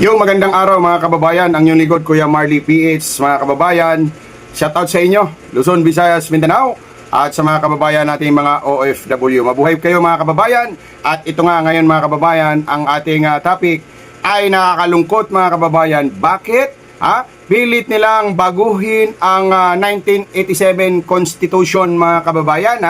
Yung magandang araw mga kababayan, ang inyong lingkod Kuya Marley PH. Mga kababayan, shoutout sa inyo, Luzon, Visayas, Mindanao, at sa mga kababayan nating mga OFW. Mabuhay kayo mga kababayan. At ito nga ngayon mga kababayan, ang ating topic ay nakakalungkot mga kababayan. Bakit? Pilit nilang baguhin ang 1987 Constitution mga kababayan.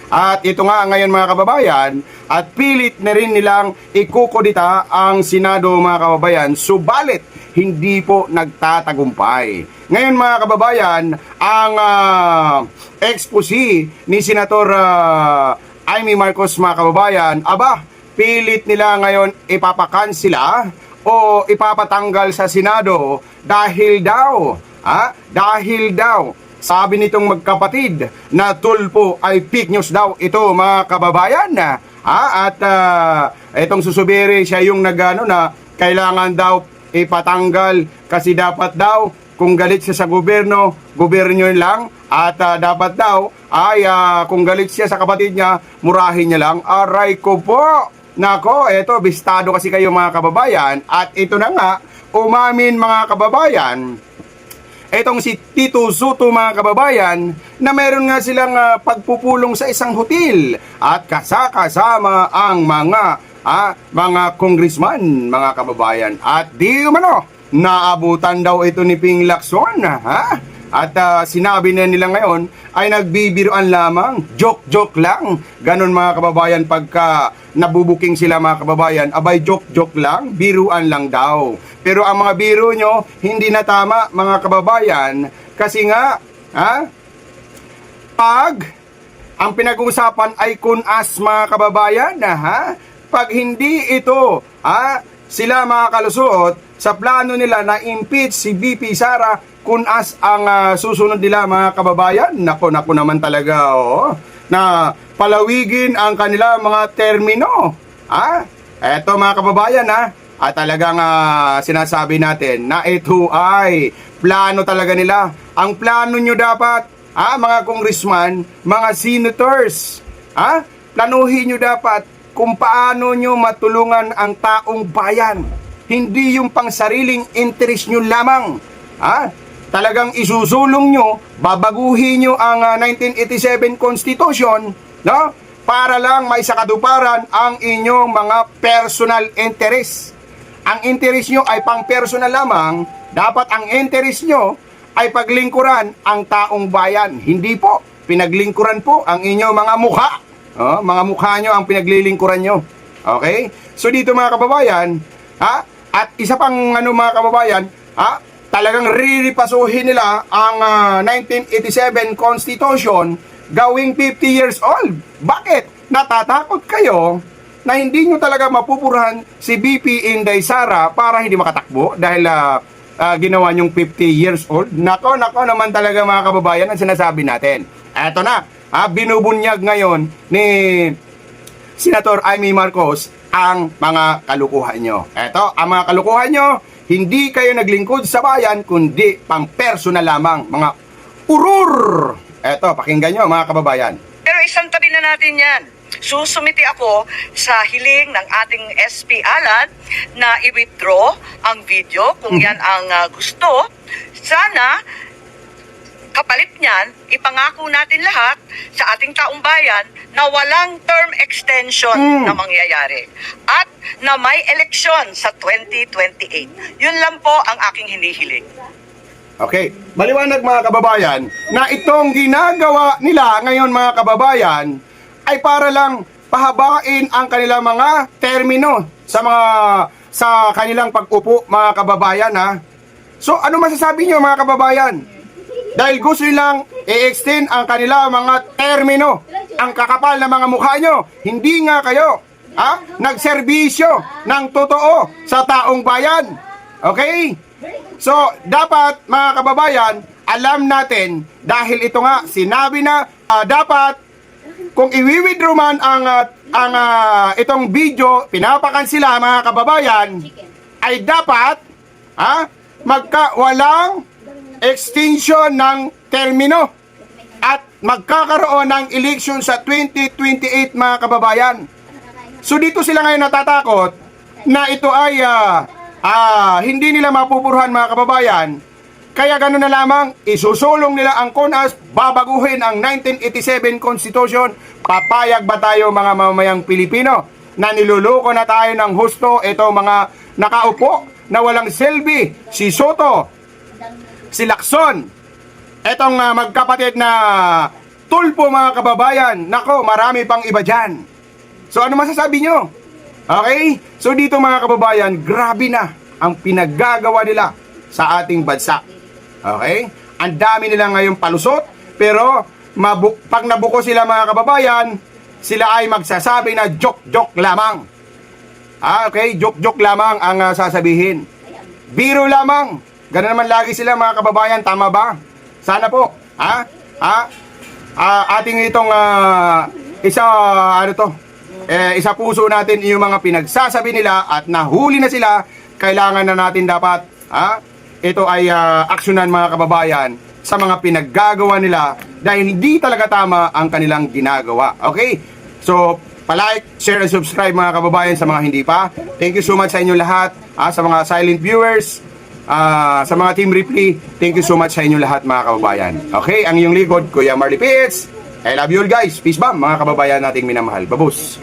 At ito nga ngayon mga kababayan, at pilit na rin nilang ikukodita ang Senado mga kababayan, subalit hindi po nagtatagumpay. Ngayon mga kababayan, ang expose ni Senator Amy Marcos mga kababayan, pilit nila ngayon ipapakansila o ipapatanggal sa Senado dahil daw sabi nitong magkapatid na tulpo ay fake news daw ito mga kababayan. At itong susubiri siya yung nagano na kailangan daw ipatanggal kasi dapat daw kung galit siya sa gobyerno lang, at dapat daw ay kung galit siya sa kapatid niya, murahin niya lang. Aray ko po! Nako, eto, bistado kasi kayo mga kababayan. At ito na nga, umamin mga kababayan, etong si Tito Soto mga kababayan, na meron nga silang pagpupulong sa isang hotel at kasama ang mga congressman mga kababayan. At di umano, naabutan daw ito ni Ping Lacson. At sinabi na nila ngayon ay nagbibiruan lamang, joke lang. Ganon mga kababayan, pagka nabubuking sila mga kababayan, abay joke lang, biruan lang daw. Pero ang mga biro nyo, hindi na tama mga kababayan, kasi nga, pag ang pinag-uusapan ay kunas mga kababayan, pag hindi ito, sila mga kalusuot, sa plano nila na impeach si VP Sara, kunas ang susunod nila mga kababayan. Nako naman talaga, na palawigin ang kanila mga termino. Eto mga kababayan, at talagang sinasabi natin na ito ay plano talaga nila. Ang plano nyo dapat, mga congressman, mga senators, planuhin nyo dapat kung paano nyo matulungan ang taong bayan. Hindi yung pang sariling interest nyo lamang. Talagang isusulong nyo, babaguhin nyo ang 1987 Constitution, no? Para lang maisakatuparan ang inyong mga personal interest. Ang interest nyo ay pang personal lamang, dapat ang interest nyo ay paglingkuran ang taong bayan. Hindi po, pinaglingkuran po ang inyong mga mukha. Mga mukha nyo ang pinaglilingkuran nyo. Okay? So dito mga kababayan, at isa pang mga kababayan, talagang riripasuhin nila ang 1987 Constitution gawing 50 years old. Bakit? Natatakot kayo na hindi nyo talaga mapupurahan si BP Inday Sara para hindi makatakbo dahil ginawa nyong 50 years old. Nako naman talaga mga kababayan ang sinasabi natin. Eto na, binubunyag ngayon ni Senator Amy Marcos ang mga kalukuhan nyo. Eto, ang mga kalukuhan nyo, hindi kayo naglingkod sa bayan, kundi pang personal lamang, mga urur. Eto, pakinggan nyo mga kababayan. Pero isang tabi na natin yan. Susumiti ako sa hiling ng ating SP Alan na i-withdraw ang video kung yan ang gusto. Sana kapalit niyan, ipangako natin lahat sa ating taong bayan na walang term extension na mangyayari at na may eleksyon sa 2028. Yun lang po ang aking hinihiling. Okay, maliwanag mga kababayan na itong ginagawa nila ngayon mga kababayan ay para lang pahabain ang kanilang mga termino sa kanilang pag-upo mga kababayan. So ano masasabi niyo mga kababayan? Dahil gusto nilang i-extend ang kanila mga termino, ang kakapal na mga mukha nyo, hindi nga kayo nagserbisyo ng totoo sa taong bayan. Okay? So, dapat mga kababayan, alam natin, dahil ito nga, sinabi na dapat, kung i-withdraw man ang itong video, pinapakansila mga kababayan, ay dapat, walang extension ng termino at magkakaroon ng election sa 2028 mga kababayan. So dito sila ngayon natatakot na ito ay hindi nila mapupurhan mga kababayan, kaya gano'n na lamang, isusulong nila ang KONAS, babaguhin ang 1987 Constitution. Papayag ba tayo mga mamamayang Pilipino na niluloko na tayo ng husto? Ito mga nakaupo na walang silbi, si Soto, si Lacson, etong magkapatid na tulpo mga kababayan. Nako, marami pang iba dyan. So ano masasabi nyo? Okay? So dito mga kababayan, grabe na ang pinaggagawa nila sa ating bansa. Okay? Ang dami nila ngayong palusot, pero pag nabuko sila mga kababayan, sila ay magsasabi na joke-joke lamang. Okay? Joke-joke lamang ang sasabihin. Biro lamang. Ganun naman lagi sila mga kababayan, tama ba? Sana po. Ating itong isa puso natin yung mga pinagsasabi nila at nahuli na sila. Kailangan na natin dapat ito ay aksyonan mga kababayan sa mga pinaggagawa nila dahil hindi talaga tama ang kanilang ginagawa. Okay? So, palike, share, and subscribe mga kababayan sa mga hindi pa. Thank you so much sa inyo lahat. Sa mga silent viewers, sa mga Team Ripley, thank you so much sa inyo lahat mga kababayan. Okay? Ang iyong likod, Kuya Marley Pitts. I love you all guys. Peace bomb mga kababayan nating minamahal. Babus!